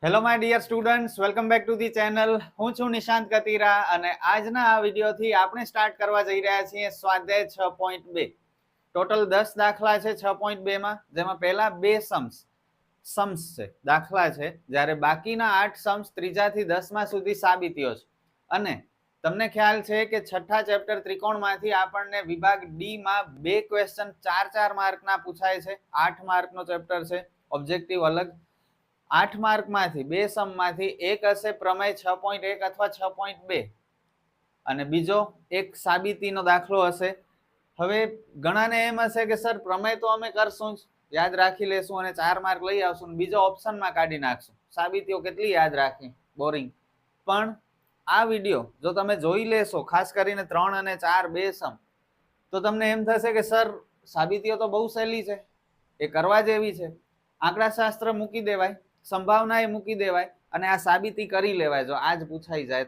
Hello my dear students, welcome back to the channel. હું છું નિશાંત કતીરા અને આજના આ વિડીયોથી આપણે સ્ટાર્ટ કરવા જઈ રહ્યા છીએ સ્વાધ્યાય 6.2. ટોટલ 10 દાખલા છે 6.2 માં, જેમાં પહેલા 2 સમ્સ છે, દાખલા છે, જ્યારે બાકીના 8 સમ્સ ત્રીજાથી 10મા સુધી સાબિતીઓ છે. અને તમને ખ્યાલ છે કે છઠ્ઠા ચેપ્ટર ત્રિકોણમાંથી આપણને વિભાગ ડી માં 2 ક્વેશ્ચન 4-4 માર્કના પૂછાય છે. 8 માર્કનો ચેપ્ટર છે, ઓબ્જેક્ટિવ અલગ. 8 માર્કમાંથી 2 સમમાંથી એક હશે પ્રમેય 6.1 અથવા 6.2 અને બીજો એક સાબિતીનો દાખલો હશે. હવે ઘણાને એમ હશે કે સર પ્રમેય તો અમે કરશું જ, યાદ રાખી લેશું અને 4 માર્ક લઈ આવશું, બીજો ઓપ્શનમાં કાઢી નાખશું, સાબિતીઓ કેટલી યાદ રાખી, બોરિંગ. પણ આ વિડીયો જો તમે જોઈ લેશો, ખાસ કરીને 3 અને 4 2 સમ, તો તમને એમ થશે કે સર સાબિતીઓ તો બહુ સહેલી છે, એ કરવા જેવી છે, આંકડાશાસ્ત્ર મૂકી દેવાય, સંભાવના એ મૂકી દેવાય અને આ સાબિતી કરી લેવાય જો આજ પૂછાઈ જાય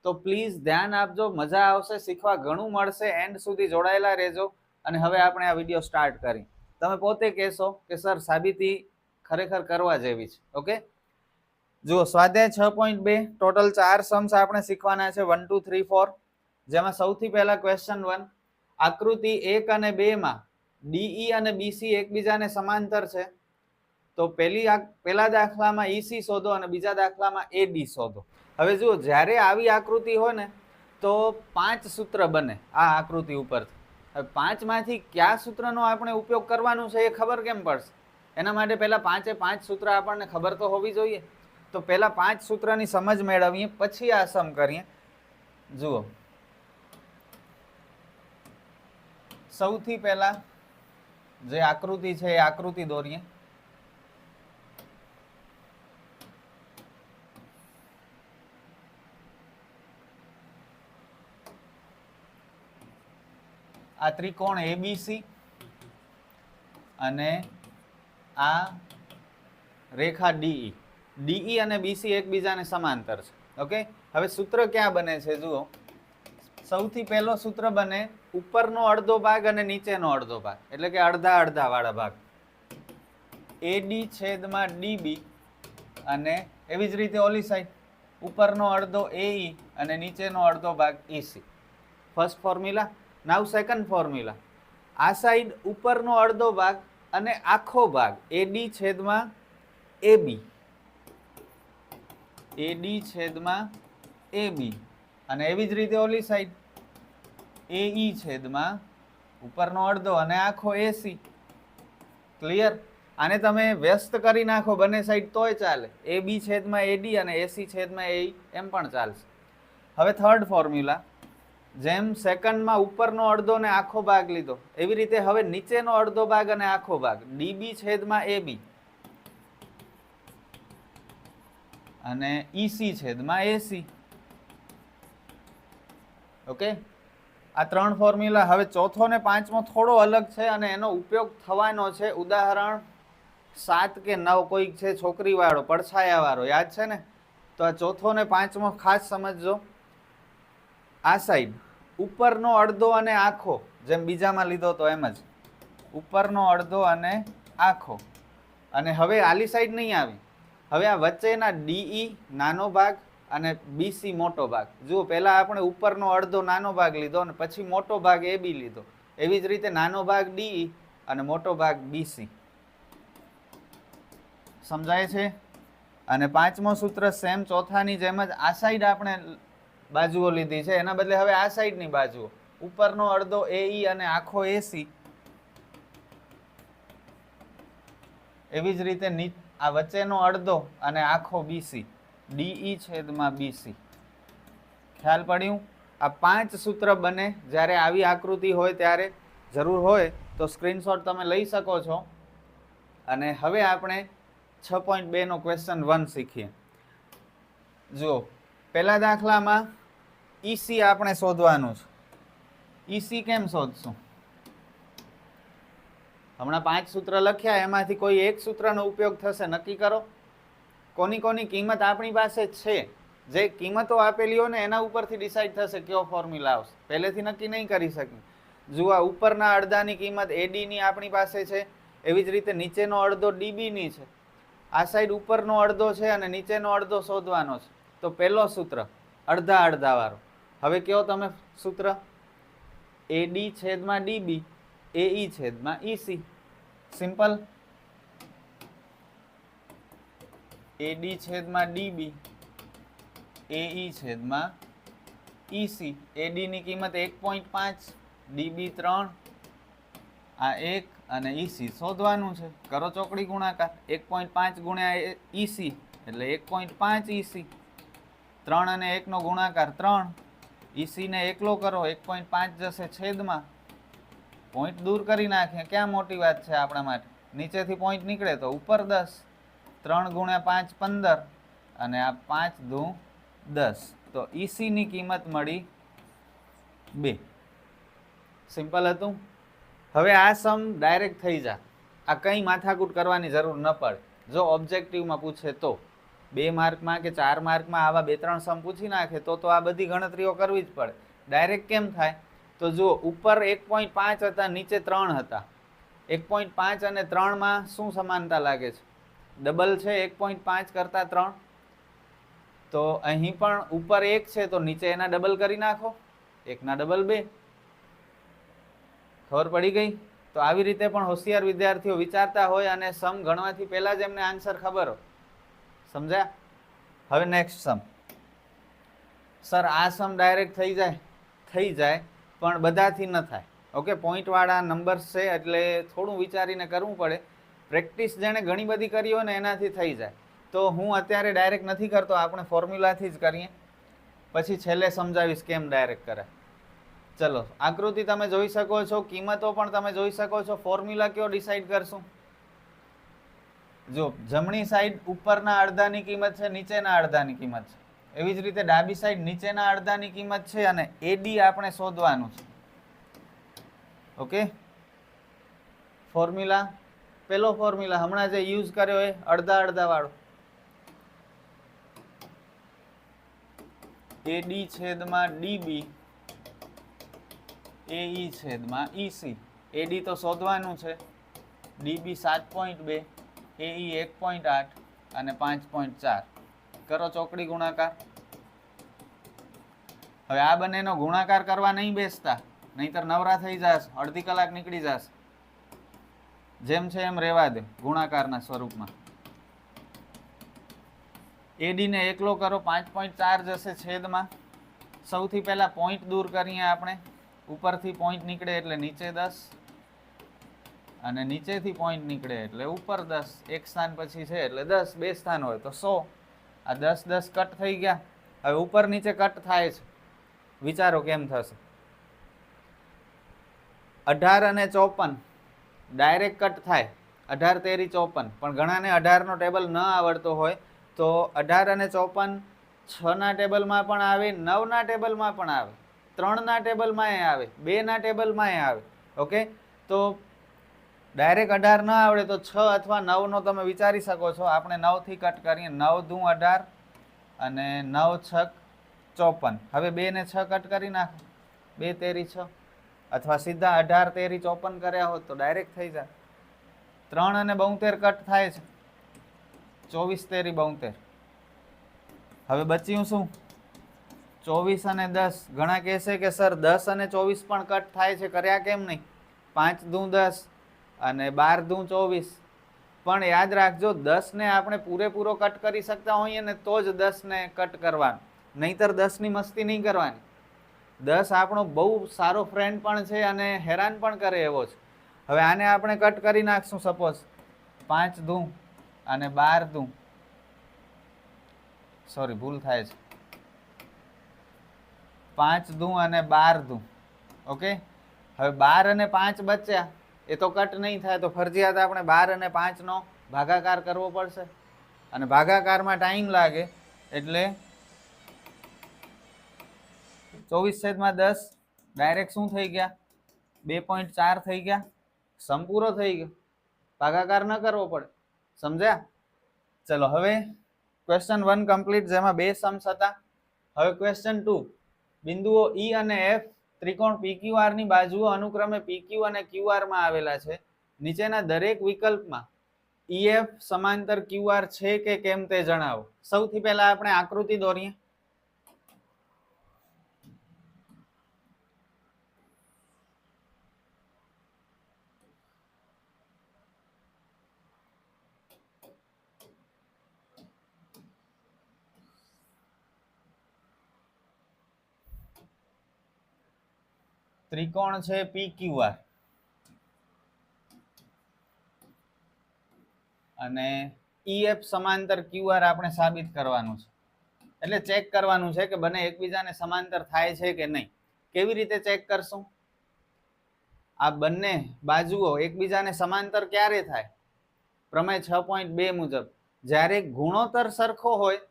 તો પ્લીઝ ધ્યાન આપજો, મજા આવશે, શીખવા ઘણું મળશે. એન્ડ સુધી જોડાયેલા રહેજો. અને હવે આપણે આ વિડીયો સ્ટાર્ટ કરી. તમે પોતે કહેશો કે સર સાબિતી ખરેખર કરવા જેવી છે. ઓકે, જુઓ સ્વાધ્યાય 6.2 ટોટલ 4 સમ્સ આપણે શીખવાના છે, 1 2 3 4. જેમાં સૌથી પહેલા ક્વેશ્ચન 1, આકૃતિ 1 અને 2 માં ડીઈ અને બીસી એકબીજાને સમાંતર છે. તો પહેલા દાખલામાં ઈસી શોધો અને બીજા દાખલામાં એડી શોધો. હવે જુઓ, જ્યારે આવી આકૃતિ હોય ને તો 5 સૂત્ર બને આ આકૃતિ ઉપરથી. હવે 5 માંથી કયા સૂત્રનો આપણે ઉપયોગ કરવાનો છે એ ખબર કેમ પડશે? એના માટે પહેલા 5 સૂત્ર આપણને ખબર તો હોવી જોઈએ. તો પહેલા 5 સૂત્રની સમજ મેળવીએ, પછી આ સમ કરીએ. જુઓ, સૌથી પહેલા જે આકૃતિ છે એ આકૃતિ દોરીએ. આ ત્રિકોણ એબીસી અને આ રેખા ડીઈ. ડીઈ અને બીસી એકબીજાને સમાંતર છે. ઓકે, હવે સૂત્ર ક્યાં બને છે? જુઓ, સૌથી પહેલો સૂત્ર બને ઉપરનો અડધો ભાગ અને નીચેનો અડધો ભાગ, એટલે કે અડધા અડધા વાળા ભાગ, એડી છેદમાં ડીબી. અને એવી જ રીતે ઓલી સાઈડ ઉપરનો અડધો એઈ અને નીચેનો અડધો ભાગ ઈસી. First formula. Now second formula. આ સાઈડ ઉપરનો અડધો ભાગ અને આખો ભાગ એડી છેદમાં એબી, એડી છેદમાં એબી. અને એવી જ રીતે ઓલી સાઈડ એઈ છેદમાં ઉપરનો અડધો અને આખો એસી. ક્લિયર? આને તમે વ્યસ્ત કરી નાખો બંને સાઈડ તોય ચાલે, એબી છેદમાં એડી અને એસી છેદમાં એઈ, એમ પણ ચાલશે. હવે થર્ડ ફોર્મ્યુલા. જેમ સેકન્ડમાં ઉપરનો અડધો ને આખો ભાગ લીધો, એવી રીતે હવે નીચેનો અડધો ભાગ અને આખો ભાગ, ડીબી છેદમાં એબી અને ઈસી છેદમાં એસી. ઓકે, આ 3 ફોર્મ્યુલા. હવે ચોથો ને પાંચમો થોડો અલગ છે અને એનો ઉપયોગ થવાનો છે ઉદાહરણ 7 કે 9 કોઈક છે છોકરીવાળો, પડછાયાવાળો, યાદ છે ને? તો આ ચોથો ને પાંચમો ખાસ સમજજો. આ સાઈડ ઉપરનો અડધો અને આખો, જેમ બીજામાં લીધો તો એમ જ ઉપરનો અડધો અને આખો. અને હવે આલી સાઈડ નહીં આવી, હવે આ વચ્ચેના ડીઈ નાનો ભાગ અને બીસી મોટો ભાગ. જુઓ, પહેલા આપણે ઉપરનો અડધો નાનો ભાગ લીધો અને પછી મોટો ભાગ એબી લીધો. એવી જ રીતે નાનો ભાગ ડીઈ અને મોટો ભાગ બીસી. સમજાય છે? અને પાંચમો સૂત્ર સેમ ચોથાની જેમ જ આ સાઈડ આપણે બાજુઓ લીધી છે, એના બદલે હવે આ સાઈડની બાજુઓ, ઉપરનો અડધો એઈ અને આખો એસી. એવી જ રીતે આ વચ્ચેનો અડધો અને આખો બીસી, ડીઈ છેદમાં બીસી. ખ્યાલ પડ્યું? આ 5 સૂત્ર બને જ્યારે આવી આકૃતિ હોય ત્યારે. જરૂર હોય તો સ્ક્રીનશોટ તમે લઈ શકો છો. અને હવે આપણે 6.2 નો ક્વેશ્ચન 1 શીખીએ. જુઓ, પહેલા દાખલામાં ઈસી આપણે શોધવાનું છે. ઈસી કેમ શોધશું? હમણાં 5 સૂત્ર લખ્યા, એમાંથી કોઈ એક સૂત્રનો ઉપયોગ થશે, નક્કી કરો. કોની કોની કિંમત આપણી પાસે છે? જે કિંમતો આપેલી હોય ને એના ઉપરથી ડિસાઈડ થશે કયો ફોર્મ્યુલા આવશે, પહેલેથી નક્કી નહીં કરી શકીએ. જુઓ, ઉપરના અડધાની કિંમત એડીની આપણી પાસે છે, એવી જ રીતે નીચેનો અડધો ડીબીની છે. આ સાઈડ ઉપરનો અડધો છે અને નીચેનો અડધો શોધવાનો છે. તો પહેલો સૂત્ર અડધા અડધા વાળો. હવે કયો તમે સૂત્ર, AD છેદમાં DB AE છેદમાં EC. સિમ્પલ. AD છેદમાં DB AE છેદમાં EC. AD ની કિંમત 1.5, DB 3, આ 1 અને EC શોધવાનું છે. કરો ચોકડી ગુણાકાર. 1.5 ગુણ્યા EC એટલે 1.5 EC. 3 અને 1 નો ગુણાકાર 3. EC ને એકલો કરો, 1.5 જશે છેદમાં. પોઈન્ટ દૂર કરી નાખીએ. ક્યાં મોટી વાત છે આપણા માટે. નીચેથી પોઈન્ટ નીકળે તો ઉપર 10. 3 ગુણ્યા 5 15 અને આ 5 દુ 10. તો EC ની કિંમત મળી 2. સિમ્પલ હતું. હવે આ સમ ડાયરેક્ટ થઈ જાય. આ કંઈ માથાકૂટ કરવાની જરૂર ન પડે. જો ઓબ્જેક્ટિવમાં પૂછે તો 2 માર્કમાં કે 4 માર્કમાં આવા 2-3 સમ પૂછી નાખે તો આ બધી ગણતરીઓ કરવી જ પડે. ડાયરેક્ટ કેમ થાય? તો જો ઉપર 1.5 હતા, નીચે 3 હતા. 1.5 અને 3માં શું સમાનતા લાગે છે? ડબલ છે 1.5 કરતા 3. તો અહીં પણ ઉપર 1 છે તો નીચે એના ડબલ કરી નાખો. 1 ના ડબલ 2. ખબર પડી ગઈ? તો આવી રીતે પણ હોશિયાર વિદ્યાર્થીઓ વિચારતા હોય અને સમ ગણવાથી પહેલા જ એમને આન્સર ખબર હોય. સમજ્યા? હવે નેક્સ્ટ સમ. સર આ સમ ડાયરેક્ટ થઈ જાય પણ બધાથી ન થાય. ઓકે, પોઈન્ટ વાળા નંબર્સ છે એટલે થોડું વિચારીને કરવું પડે. પ્રેક્ટિસ જેણે ઘણી બધી કરી હોય ને એનાથી થઈ જાય. તો હું અત્યારે ડાયરેક્ટ નથી કરતો, આપણે ફોર્મ્યુલાથી જ કરીએ, પછી છેલ્લે સમજાવીશ કેમ ડાયરેક્ટ કરે. ચલો, આકૃતિ તમે જોઈ શકો છો, કિંમતો પણ તમે જોઈ શકો છો. ફોર્મ્યુલા કયો ડિસાઈડ કરશું? જો જમણી સાઈડ ઉપરના અડધાની કિંમત છે, નીચેના અડધાની કિંમત છે. એવી જ રીતે ડાબી સાઈડ નીચેના અડધાની કિંમત છે અને AD આપણે શોધવાનું છે. ઓકે, ફોર્મ્યુલા, પેલો ફોર્મ્યુલા હમણાં જે યુઝ કર્યો એ અડધા અડધા વાળો. AD છેદમાં DB AE છેદમાં EC. AD તો શોધવાનું છે. DB 7.2, AE 1.8 અને 5.4. કરો ચોકડી ગુણાકાર. હવે આ બંનેનો ગુણાકાર કરવા નહીં બેસતા, નહીતર નવરા થઈ જશે, અડધી કલાક નીકળી જશે. જેમ છે એમ રહેવા દે ગુણાકારના સ્વરૂપમાં. AD ને એકલો કરો, 5.4 જશે છેદમાં. સૌથી પહેલા પોઈન્ટ દૂર કરીએ આપણે. ઉપરથી પોઈન્ટ નીકળે એટલે નીચે 10 અને નીચેથી પોઈન્ટ નીકળે એટલે ઉપર 10. એક સ્થાન પછી છે એટલે 10, બે સ્થાન હોય તો 100. આ 10 10 કટ થઈ ગયા. હવે ઉપર નીચે કટ થાય છે. વિચારો કેમ થશે? 18 અને 54 ડાયરેક્ટ કટ થાય. 18 તેરી 54. પણ ઘણાને 18 નો ટેબલ ન આવડતો હોય તો 18 અને 54 6 ના ટેબલમાં પણ આવે, 9 ના ટેબલમાં પણ આવે, 3 ના ટેબલમાં આવે, 2 ના ટેબલમાં આવે. ઓકે, તો ડાયરેક્ટ 18 ન આવડે તો 6 અથવા 9 નો તમે વિચારી શકો છો. આપણે 9 થી કટ કરીએ. 9 દુ 18 અને 9 6 54. હવે 2 ને 6 કટ કરી નાખો. 2 તેરી 6 અથવા સીધા 18 તેરી 54 કર્યા હોત તો ડાયરેક્ટ થઈ જાય. 3 અને 72 કટ થાય છે. 24 તેરી 72. હવે બચ્યું શું? 24 અને 10. ઘણા કહેશે કે સર 10 અને 24 પણ કટ થાય છે, કર્યા કેમ નહીં? 5 દુ 10 અને 12 દુ 24. પણ યાદ રાખજો, 10 ને આપણે પૂરેપૂરો કટ કરી શકતા હોઈએ ને તો જ 10 ને કટ કરવાનું, નહીતર 10 ની મસ્તી નહીં કરવાની. 10 આપણો બહુ સારો ફ્રેન્ડ પણ છે અને હેરાન પણ કરે એવો છે. હવે આને આપણે કટ કરી નાખશું. સપોઝ 5 દુ અને 12 દુ, સોરી ભૂલ થાય છે, 5 દુ અને 12 દુ. ઓકે, હવે 12 અને 5 બચ્યા, એ તો કટ નહીં થાય, તો ફરજિયાત આપણે 12 અને 5 નો ભાગાકાર કરવો પડશે અને ભાગાકારમાં ટાઈમ લાગે. એટલે 24/10 ડાયરેક્ટ શું થઈ ગયા? 2.4 થઈ ગયા. સમ પૂરો થઈ ગયો, ભાગાકાર ન કરવો પડે. સમજ્યા? ચલો, હવે ક્વેશ્ચન 1 કમ્પ્લીટ, જેમાં 2 સમ્સ હતા. હવે ક્વેશ્ચન 2. બિંદુઓ E અને F ત્રિકોણ PQR ની બાજુઓ અનુક્રમે PQ અને QR માં આવેલા છે. નીચેના દરેક વિકલ્પમાં ઈએફ સમાંતર ક્યુઆર છે કે કેમ તે જણાવો. સૌથી પહેલા આપણે આકૃતિ દોરીએ. ત્રિકોણ છે PQR અને EF સમાંતર QR આપણે સાબિત કરવાનું છે. એટલે ચેક કરવાનું છે કે બંને એકબીજાને સમાંતર થાય છે કે નહીં. કેવી રીતે ચેક કરશું? આ બંને બાજુઓ એકબીજાને સમાંતર ક્યારે થાય? પ્રમેય 6.2 મુજબ જ્યારે ગુણોત્તર સરખો હોય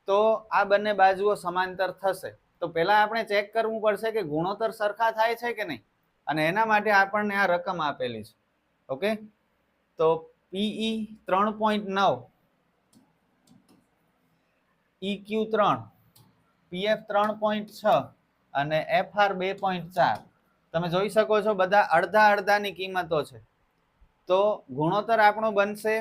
તો આ બંને બાજુઓ સમાંતર થશે. તો પહેલા આપણે ચેક કરવું પડશે કે ગુણોત્તર સરખા થાય છે કે નહીં, અને એના માટે આપણને આ રકમ આપેલી છે. ઓકે, તો PE 3.9, EQ 3, PF 3.6 અને FR 2.4. તમે જોઈ શકો છો બધા અડધા અડધાની કિંમતો છે. તો ગુણોત્તર આપણો બનશે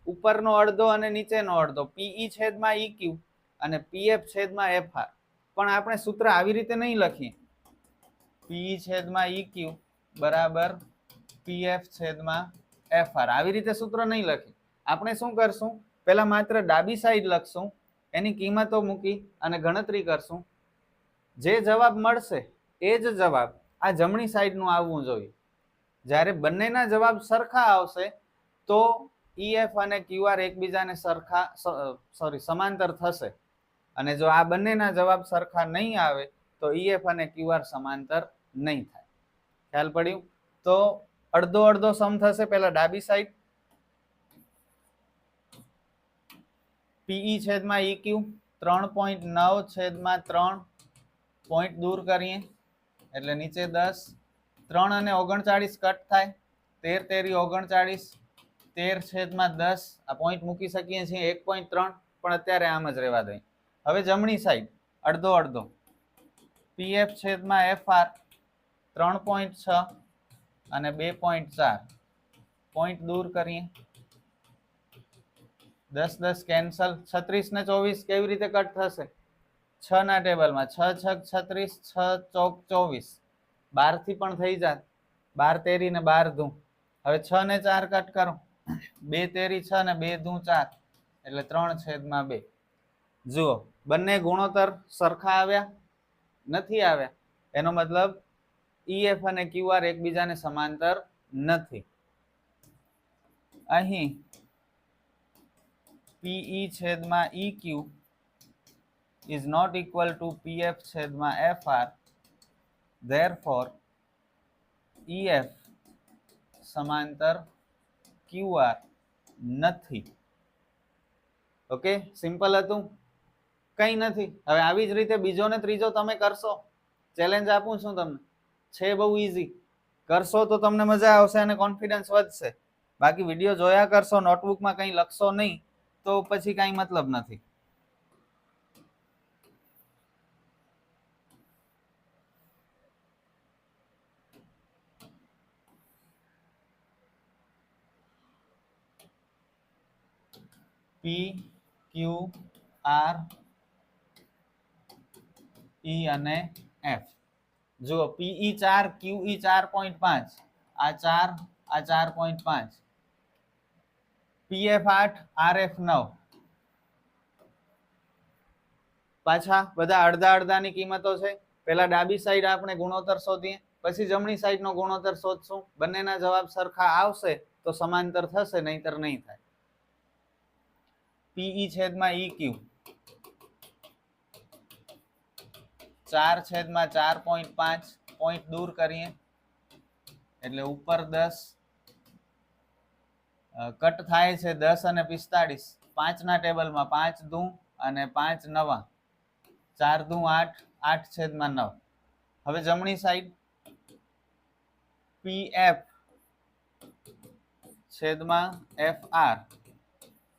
ઉપરનો અડધો અને નીચેનો અડધો, PE છેદમાં EQ અને PF છેદમાં FR. પણ આપણે સૂત્ર આવી રીતે નહીં લખીએ, PE છેદમાં EQ બરાબર PF છેદમાં FR. આવી રીતે સૂત્ર નહીં લખીએ. આપણે શું કરશું, પહેલા માત્ર ડાબી સાઈડ લખશું, એની કિંમતો મૂકી અને ગણતરી કરશું. જે જવાબ મળશે એ જ જવાબ આ જમણી સાઈડનું આવવું જોઈએ. જ્યારે બંનેના જવાબ સરખા આવશે તો EF અને QR એકબીજાને સમાંતર થશે. અને જો આ બંનેના જવાબ સરખા નહીં આવે તો EF અને QR સમાંતર નહીં થાય. ખ્યાલ પડ્યું? તો અડધો અડધો સમ થશે. પહેલા ડાબી સાઈડ PE છેદમાં EQ 3.9 છેદમાં 3 પોઈન્ટ દૂર કરીએ એટલે નીચે 10, 3 અને 39 કટ થાય, 13 તેરી 39, 13 છેદમાં 10. આ પોઈન્ટ મૂકી શકીએ છીએ 1.3, પણ અત્યારે આમ જ રહેવા દઈએ. હવે જમણી સાઈડ અડધો અડધો PF છેદમાં FR 3.6 અને 2.4 પોઈન્ટ દૂર કરીએ, 10 10 કેન્સલ, 36 ને 24 કેવી રીતે કટ થશે? 6 ના ટેબલમાં 6 6 36, 6 ચોક 24, 12 થી પણ થઈ જાય, 12 તેરી ને 12 ધૂ. હવે 6 ને 4 કટ કરો, 2 તેરી 6 ને 2 ધૂ 4 એટલે 3 છેદમાં 2. જુઓ બંને ગુણોત્તર સરખા આવ્યા? નથી આવ્યા. એનો મતલબ EF અને QR એકબીજાને સમાંતર નથી. અહીં PE છેદમાં EQ is not equal to PF છેદમાં FR. Therefore EF સમાંતર QR નથી. ઓકે, સિમ્પલ હતું, કંઈ નથી. હવે આવી જ રીતે બીજો ને ત્રીજો તમે કરશો. ચેલેન્જ આપું છું તમને, છે બહુ ઈઝી. કરશો તો તમને મજા આવશે અને કોન્ફિડન્સ વધશે. બાકી વિડીયો જોયા કરશો, નોટબુકમાં કંઈ લખશો નહીં તો પછી કાંઈ મતલબ નથી. P Q R E અને F. જુઓ PE 4, QE 4.5, આ 4, આ 4.5, PF 8, RF 9. પાછા બધા અડધા અડધાની કિંમતો છે. પહેલા ડાબી સાઈડ આપણે ગુણોત્તર શોધીએ, પછી જમણી સાઈડનો ગુણોત્તર શોધશું. બંનેના જવાબ સરખા આવશે તો સમાંતર થશે, નહીતર નહીં થાય. PE છેદમાં EQ 4 છેદમાં 4.5 પોઈન્ટ દૂર કરીએ એટલે ઉપર 10, કટ થાય છે 10 અને 45, 5 ના ટેબલમાં 5 ધૂ અને 5 નવા, 4 ધૂ 8, 8 છેદમાં 9. હવે જમણી સાઈડ PF છેદમાં FR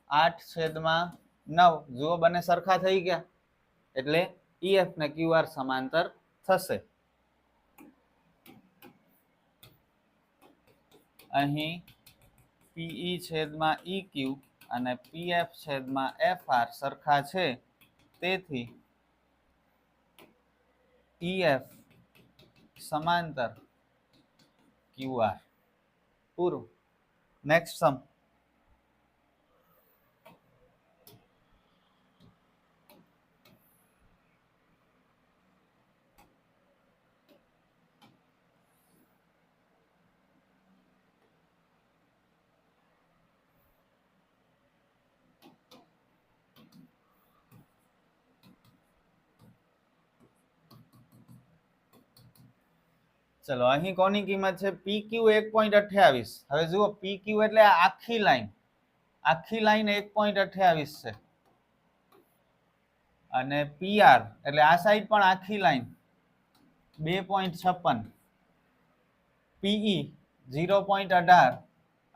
8 છેદમાં 9. જુઓ બંને સરખા થઈ ગયા એટલે EF ને QR સમાંતર થશે. અહીં પીઈ છેદમાં ઈ ક્યુ અને પીએફ છેદમાં એફ આર સરખા છે, તેથી ઈએફ સમાંતર ક્યુ આર. પૂરું. નેક્સ્ટ સમ. ચલો, અહીં કોની કિંમત છે? PQ 1.28. હવે જુઓ, PQ એટલે આખી લાઈન 1.28 છે, અને PR એટલે આ સાઈડ પણ આખી લાઈન 2.56, PE 0.18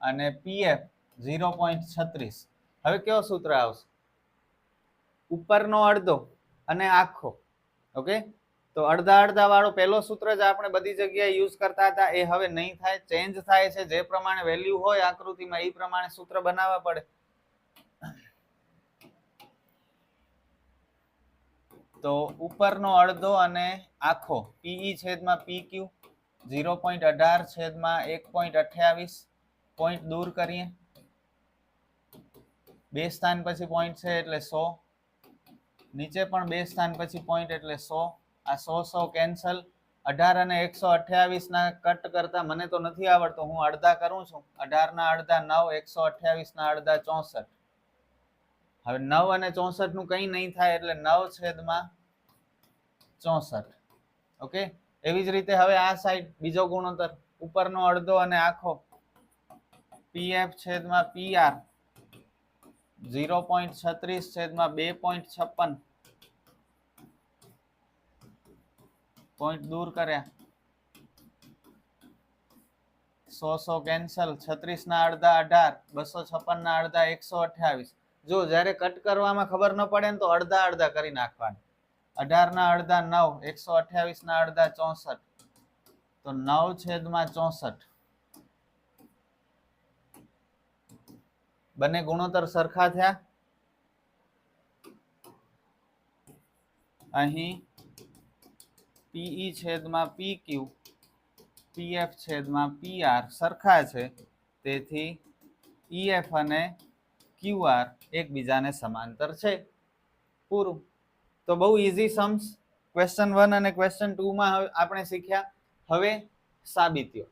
અને PF 0.36. હવે કયો સૂત્ર આવશે? ઉપરનો અડધો અને આખો. ઓકે, તો અડધા અડધા વાળો પહેલો સૂત્ર જ આપણે બધી જગ્યાએ યુઝ કરતા હતા, એ હવે નહીં થાય, ચેન્જ થાય છે. જે પ્રમાણે વેલ્યુ હોય આકૃતિમાં એ પ્રમાણે સૂત્ર બનાવવા પડે. તો ઉપરનો અડધો અને આખો PE છેદમાં PQ 0.18 છેદમાં 1.28. પોઈન્ટ દૂર કરીએ, બે સ્થાન પછી પોઈન્ટ છે એટલે 100, નીચે પણ બે સ્થાન પછી પોઈન્ટ એટલે 100. આ 100 કેન્સલ. 18 અને 128 ના કટ કરતા મને તો નથી આવડતું, હું અડધા કરું છું. 18 ના અડધા 9, 128 ના અડધા 64. હવે 9 અને 64 નું કંઈ નહીં થાય, એટલે 9 છેદમાં 64. ઓકે, એવી જ રીતે હવે આ સાઈડ બીજો ગુણોત્તર, ઉપરનો અડધો અને આખો PF છેદમાં PR 0.36 છેદમાં 2.56. પોઈન્ટ દૂર કર્યા, 100 કેન્સલ. 36 ના અડધા 18, 256 ના અડધા 128. જો જ્યારે કટ કરવામાં ખબર ન પડે ને તો અડધા અડધા કરી નાખવાના. 18 ના અડધા 9, 128 ના અડધા 64, તો 9 છેદમાં 64. બંને ગુણોત્તર સરખા થયા. અહીં PE છેદમાં PQ, PF છેદમાં PR સરખા છે, તેથી EF અને QR એકબીજાને સમાંતર છે. પૂરું. તો બહુ ઇઝી सम्स ક્વેશ્ચન 1 અને ક્વેશ્ચન 2 માં આપણે શીખ્યા. હવે સાબિતીઓ.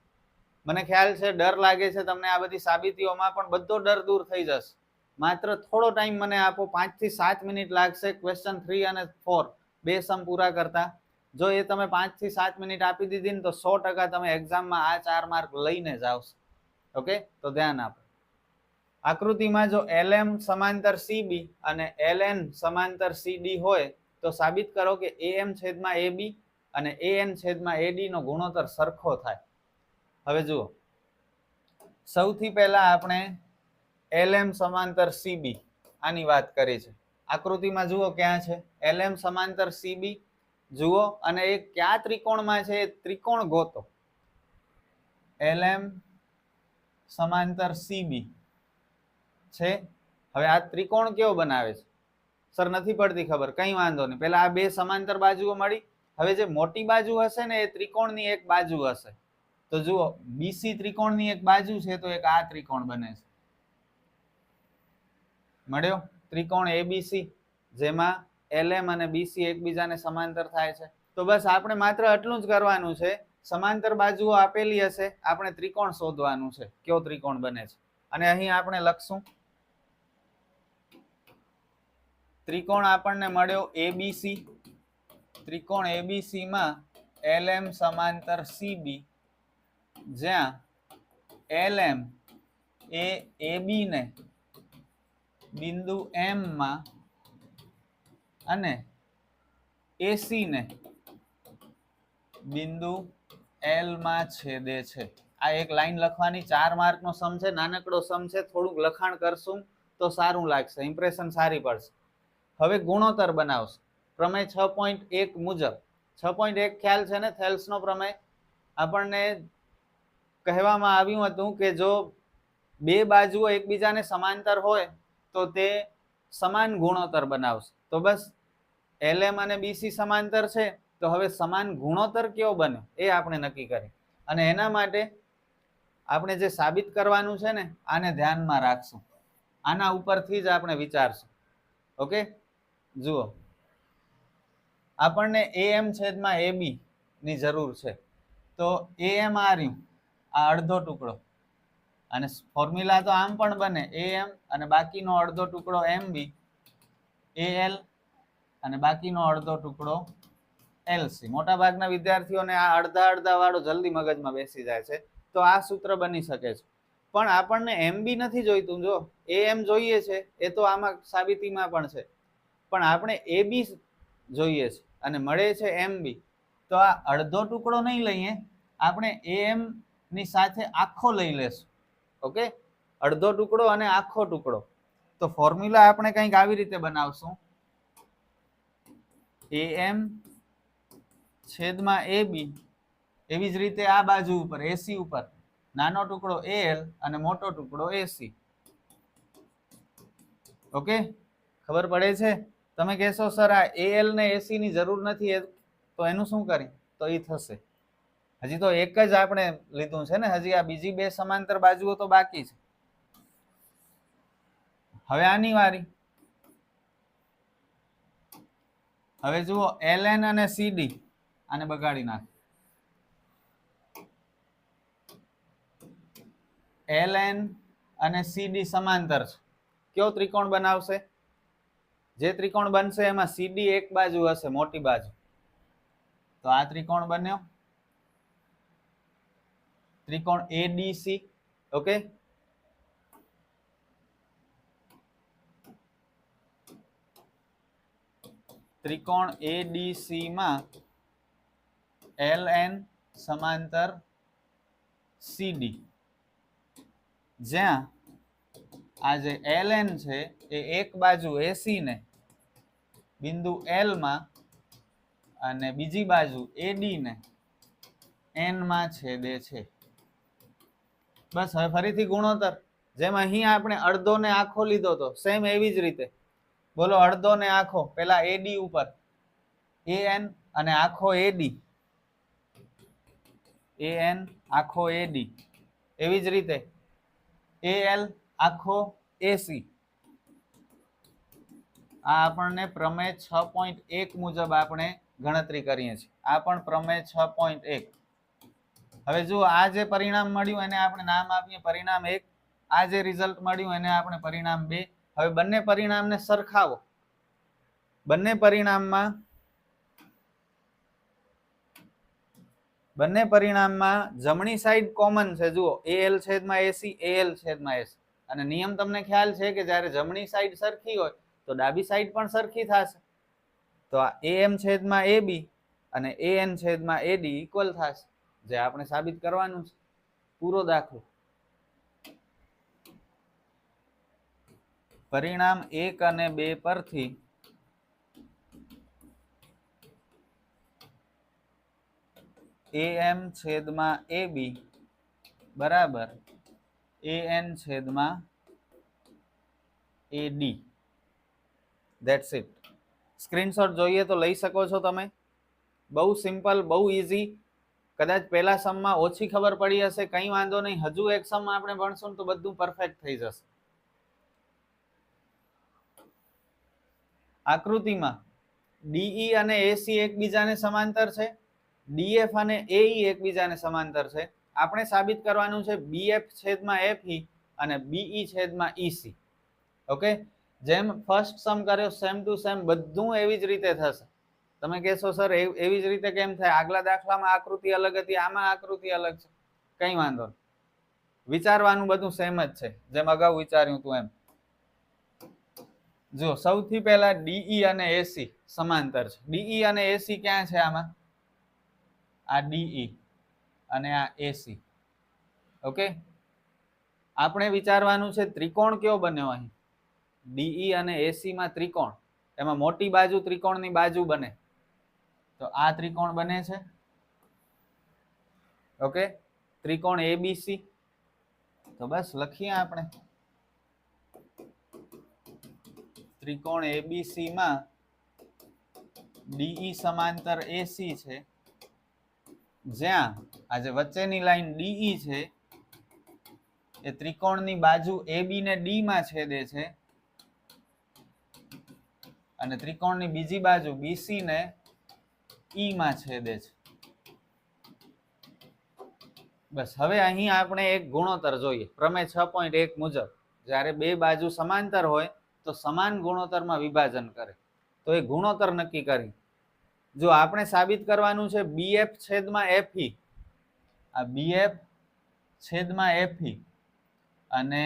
મને ખ્યાલ છે ડર લાગે છે તમને આ બધી સાબિતીઓમાં, પણ બધો ડર દૂર થઈ જશે. માત્ર થોડો ટાઈમ મને આપો, 5 થી 7 મિનિટ લાગશે ક્વેશ્ચન 3 અને 4 બે સમ પૂરા કરતા. જો એ તમે 5 થી 7 મિનિટ આપી દીધી ને તો 100% તમે એક્ઝામમાં આ 4 માર્ક લઈને જ આવશો. ઓકે, તો ધ્યાન આપો. આકૃતિમાં જો LM સમાંતર CB અને LN સમાંતર CD હોય તો સાબિત કરો કે AM છેદમાં AB અને AN છેદમાં AD નો ગુણોત્તર સરખો થાય. હવે જુઓ, સૌથી પહેલા આપણે LM સમાંતર CB આની વાત કરી છે. આકૃતિમાં જુઓ ક્યાં છે LM સમાંતર CB, જુઓ, અને એ કયા ત્રિકોણમાં છે એ ત્રિકોણ ગોતો. LM સમાંતર CB છે. હવે આ ત્રિકોણ કેવો બનાવે છે? સર નથી પડતી ખબર, કઈ વાંધો નહીં. પેલા આ બે સમાંતર બાજુઓ મળી. હવે જે મોટી બાજુ હશે ને એ ત્રિકોણની એક બાજુ હશે. તો જુઓ, BC ત્રિકોણની એક બાજુ છે, તો એક આ ત્રિકોણ બને છે. મળ્યો ત્રિકોણ ABC, જેમાં LM અને BC એકબીજાને સમાંતર થાય છે. તો બસ આપણે માત્ર આટલું જ કરવાનું છે. સમાંતર બાજુઓ આપેલી હશે, આપણે ત્રિકોણ શોધવાનું છે, કયો ત્રિકોણ બને છે. અને અહીં આપણે લખશું ત્રિકોણ આપણને મળ્યો ABC. ત્રિકોણ ABC માં LM સમાંતર CB, જ્યાં LM એ AB ને બિંદુ M માં અને AC ને બિંદુ L માં છેદે છે. આ એક લાઈન લખવાની, 4 માર્કનો સમ છે, નાનકડો સમ છે. થોડુંક લખાણ કરશું તો સારું લાગશે, ઇમ્પ્રેશન સારી પડશે. હવે ગુણોત્તર બનાવશું પ્રમેય 6.1 મુજબ. 6.1 ખ્યાલ છે ને, થેલ્સનો પ્રમેય. આપણને કહેવામાં આવ્યું હતું કે જો બે બાજુઓ એકબીજાને સમાંતર હોય તો તે સમાન ગુણોત્તર બનાવશે. તો બસ LM અને BC સમાંતર છે, તો હવે સમાન ગુણોત્તર કયો બને એ આપણે નક્કી કરીએ. અને એના માટે આપણે જે સાબિત કરવાનું છે ને, આને ધ્યાનમાં રાખશું. આના ઉપરથી જ આપણે વિચારશું. ઓકે, જુઓ, આપણને AM છેદમાં AB ની જરૂર છે. તો AM આ રહ્યું, આ અડધો ટુકડો, અને ફોર્મ્યુલા તો આમ પણ બને, AM અને બાકીનો અડધો ટુકડો MB, AL અને બાકીનો અડધો ટુકડો LC. મોટા ભાગના વિદ્યાર્થીઓને આ અડધા અડધા વાળો જલ્દી મગજમાં બેસી જાય છે, તો આ સૂત્ર બની શકે છે. પણ આપણને MB નથી જોઈતું. જો AM જોઈએ છે, એ તો આમાં સાબિતીમાં પણ છે, પણ આપણે AB જોઈએ છે અને મળે છે MB. તો આ અડધો ટુકડો નહીં લઈએ, આપણે AM ની સાથે આખો લઈ લેશું. ઓકે, અડધો ટુકડો અને આખો ટુકડો. તો ફોર્મ્યુલા આપણે કંઈક આવી રીતે બનાવશું, AM છેદમાં AB. એવી જ રીતે આ બાજુ ઉપર AC ઉપર નાનો ટુકડો AL અને મોટો ટુકડો AC. ઓકે, ખબર પડે છે? તમે કહેશો સર આ AL ને AC ની જરૂર નથી, તો એનું શું કરી? તો એ થશે. હજી તો એક જ આપણે લીધું છે ને, હજી આ બીજી બે સમાંતર બાજુઓ તો બાકી છે. હવે આની વારી. હવે જુઓ, LN અને CD આને બગાડી નાખ. LN અને CD સમાંતર છે. કયો ત્રિકોણ બનાવશે? જે ત્રિકોણ બનશે એમાં CD એક બાજુ હશે, મોટી બાજુ. તો આ ત્રિકોણ બન્યો, ત્રિકોણ ADC. ઓકે, ત્રિકોણ ADC માં LN સમાંતર CD, જ્યાં આ જે LN છે એ એક બાજુ AC ને બિંદુ L માં અને બીજી બાજુ AD ને N માં છેદે છે. બસ, હવે ફરીથી ગુણોત્તર. જેમ અહીં આપણે અડધો ને આખો લીધો તો, સેમ એવી જ રીતે બોલો, અડધો ને આખો. પેલા AD ઉપર AN અને આખો AD, AN આખો AD. એવી જ રીતે AL આખો AC. આ આપણને પ્રમેય 6.1 મુજબ આપણે ગણતરી કરીએ છીએ. આ પણ પ્રમેય 6.1. હવે જુઓ, આ જે પરિણામ મળ્યું એને આપણે નામ આપીએ પરિણામ 1. આ જે રિઝલ્ટ મળ્યું એને આપણે પરિણામ 2. હવે બંને પરિણામને સરખાવો. બંને પરિણામમાં જમણી સાઈડ કોમન છે. જુઓ, AL છેદમાં AC, AL છેદમાં AC. અને નિયમ તમને ખ્યાલ છે કે જ્યારે જમણી સાઈડ સરખી હોય તો ડાબી સાઈડ પણ સરખી થશે. તો આ AM છેદમાં AB અને AN છેદમાં AD ઇક્વલ થશે, જે આપણે સાબિત કરવાનું છે. પૂરો દાખલો. પરિણામ 1 અને 2 પરથી AM છેદમાં AB બરાબર AN છેદમાં AD. That's it. સ્ક્રીનશોટ જોઈએ તો લઈ શકો છો તમે. બહુ સિમ્પલ, બહુ ઈઝી. કદાચ પહેલા સમમાં ઓછી ખબર પડી હશે, કંઈ વાંધો નહીં. હજુ એક સમ આપણે ભણશું તો બધું પરફેક્ટ થઈ જશે. આકૃતિમાં DE અને AC એકબીજાને સમાંતર છે, DF અને AE એકબીજાને સમાંતર છે. આપણે સાબિત કરવાનું છે BF છેદમાં FE અને BE છેદમાં EC. ઓકે, જેમ ફર્સ્ટ સમ કર્યો સેમ ટુ સેમ બધું એવી જ રીતે થશે. તમે કહેશો સર એવી જ રીતે કેમ થાય? આગલા દાખલામાં આકૃતિ અલગ હતી, આમાં આકૃતિ અલગ છે. કંઈ વાંધો નહીં, વિચારવાનું બધું સેમ જ છે, જેમ અગાઉ વિચાર્યું હતું એમ. જો સૌથી પહેલા DE અને AC સમાંતર છે. DE અને AC ક્યાં છે આમાં? આ DE અને આ AC. ઓકે, આપણે વિચારવાનું છે ત્રિકોણ કયો બન્યો અહીં? DE અને AC માં ત્રિકોણ, એમાં મોટી બાજુ ત્રિકોણની બાજુ બને, તો આ ત્રિકોણ બને છે. ઓકે, ત્રિકોણ ABC. તો બસ લખીએ આપણે ત્રિકોણ એબીસી માં ડીઈ સમાંતર એસી છે, જ્યાં આ જે વચ્ચેની લાઈન ડીઈ છે એ ત્રિકોણની બાજુ એબી ને ડી માં છેદે છે અને ત્રિકોણની બીજી બાજુ બીસી ને ઈ માં છેદે છે. બસ હવે અહીં આપણે એક ગુણોત્તર જોઈએ પ્રમેય 6.1 મુજબ. જ્યારે બે બાજુ સમાંતર હોય તો સમાન ગુણોત્તરમાં વિભાજન કરે. તો એ ગુણોત્તર નક્કી કરી. જો આપણે સાબિત કરવાનું છે બીએફ છેદમાં એફઈ, આ બીએફ છેદમાં એફઈ અને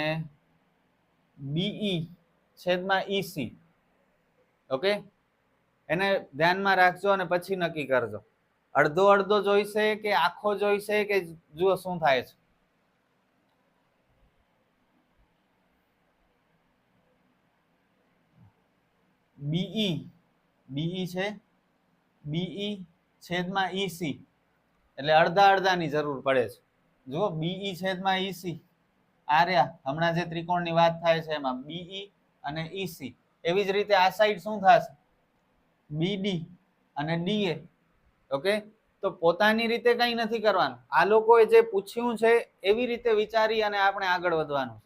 બીઈ છેદમાં ઈસી. ઓકે, એને ધ્યાનમાં રાખજો અને પછી નક્કી કરજો. અડધો અડધો જોઈશે કે આખો જોઈશે કે જુઓ શું થાય છે. બીઈ છે, બીઈ છેદમાં ઈસી એટલે અડધા અડધાની જરૂર પડે છે. જુઓ બીઈ છેદમાં ઈસી આ રહ્યા, હમણાં જે ત્રિકોણની વાત થાય છે એમાં બીઈ અને ઈસી. એવી જ રીતે આ સાઈડ શું થશે? બીડી અને ડીએ. ઓકે, તો પોતાની રીતે કઈ નથી કરવાનું. આ લોકોએ જે પૂછ્યું છે એવી રીતે વિચારી અને આપણે આગળ વધવાનું.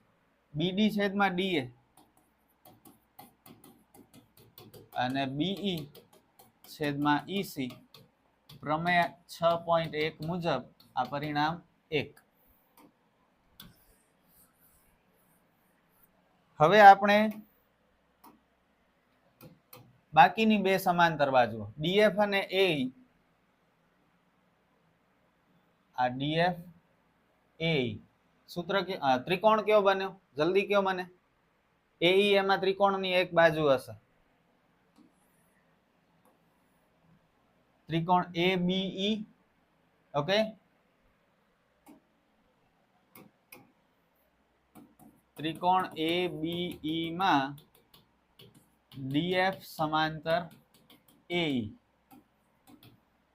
બીડી છેદમાં ડીએ અને બીઈ છેદમાં ઈસી પ્રમેય 6.1 મુજબ આ પરિણામ 1. હવે આપણે બાકીની બે સમાંતર બાજુઓ ડીએફ અને એઈ, આ ડીએફ એઈ સૂત્ર ત્રિકોણ કયો બન્યો? જલ્દી કયો મને. એઈ એમાં ત્રિકોણની એક બાજુ હશે. ત્રિકોણ એબીઈ. ઓકે, ત્રિકોણ એબીઈ માં ડીએફ સમાંતર એઈ,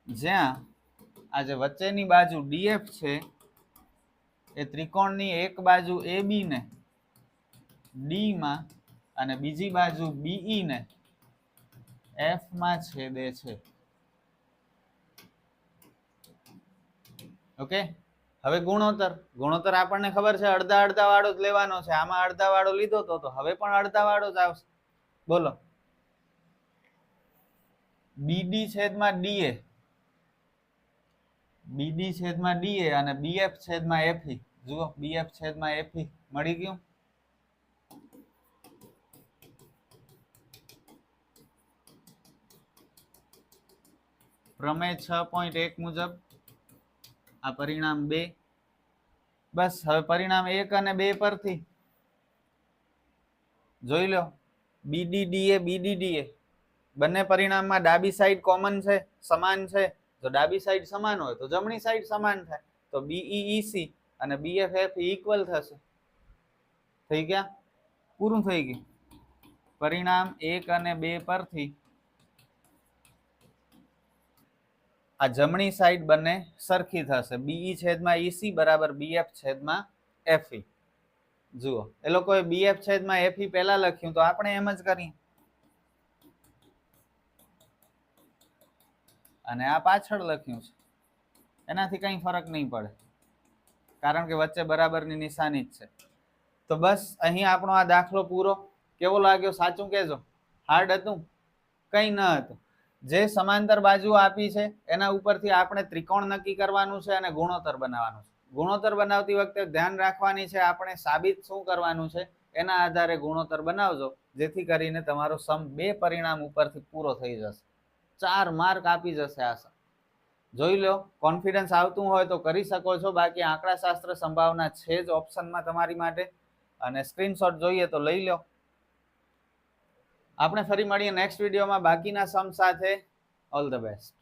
જ્યાં આ જે વચ્ચેની બાજુ ડીએફ છે એ ત્રિકોણની એક બાજુ એબી ને ડી માં અને બીજી બાજુ બીઈ ને એફ માં છેદે છે. ઓકે, હવે ગુણોત્તર આપણને ખબર છે અડધા અડધા વાળો જ લેવાનો છે. આમાં અડધા વાળો લીધો તો હવે પણ અડધા વાળો જ આવશે. બોલો, બીડી છેદમાં ડીએ, બીડી છેદમાં ડીએ અને બીએફ છેદમાં એફઈ. જુઓ બીએફ છેદમાં એફઈ મળી ગયું. પ્રમેય 6.1 મુજબ આ પરિણામ 2. બસ હવે પરિણામ 1 અને 2 પરથી જોઈ લો. બીડીડીએ બીડીડીએ બંને પરિણામમાં ડાબી સાઈડ કોમન છે, સમાન છે. જો ડાબી સાઈડ સમાન હોય તો જમણી સાઈડ સમાન થાય. તો બીઈસી અને બીએફએફ ઇક્વલ થશે. થઈ ગયા? પૂરું થઈ ગયું. પરિણામ 1 અને 2 પરથી આ જમણી સાઈડ બંને સરખી થશે. બીઈ છેદમાં ઈસી બરાબર બીએફ છેદમાં એફઈ. જુઓ, એ લોકોએ બીએફ છેદમાં એફઈ પહેલા લખ્યું તો આપણે એમ જ કરીએ. અને આ પાછળ લખ્યું છે, એનાથી કઈ ફરક નહીં પડે, કારણ કે વચ્ચે બરાબરની નિશાની જ છે. તો બસ અહીં આપણો આ દાખલો પૂરો. કેવો લાગ્યો? સાચું કહેજો. હાર્ડ હતું? કઈ ન હતું. જે સમાંતર બાજુ આપી છે એના ઉપરથી આપણે ત્રિકોણ નક્કી કરવાનું છે અને ગુણોત્તર બનાવવાનું છે. ગુણોત્તર બનાવતી વખતે ધ્યાન રાખવાની છે આપણે સાબિત શું કરવાનું છે એના આધારે ગુણોત્તર બનાવજો, જેથી કરીને તમારો સમ 2 પરિણામ ઉપરથી પૂરો થઈ જશે. 4 માર્ક આપી જશે આ સમ. જોઈ લો, કોન્ફિડન્સ આવતું હોય તો કરી શકો છો. બાકી આંકડાશાસ્ત્ર સંભાવના છે જ ઓપ્શનમાં તમારી માટે. અને સ્ક્રીનશોટ જોઈએ તો લઈ લો. આપણે ફરી મળીએ નેક્સ્ટ વિડીયોમાં બાકીના સમ સાથે. All the best.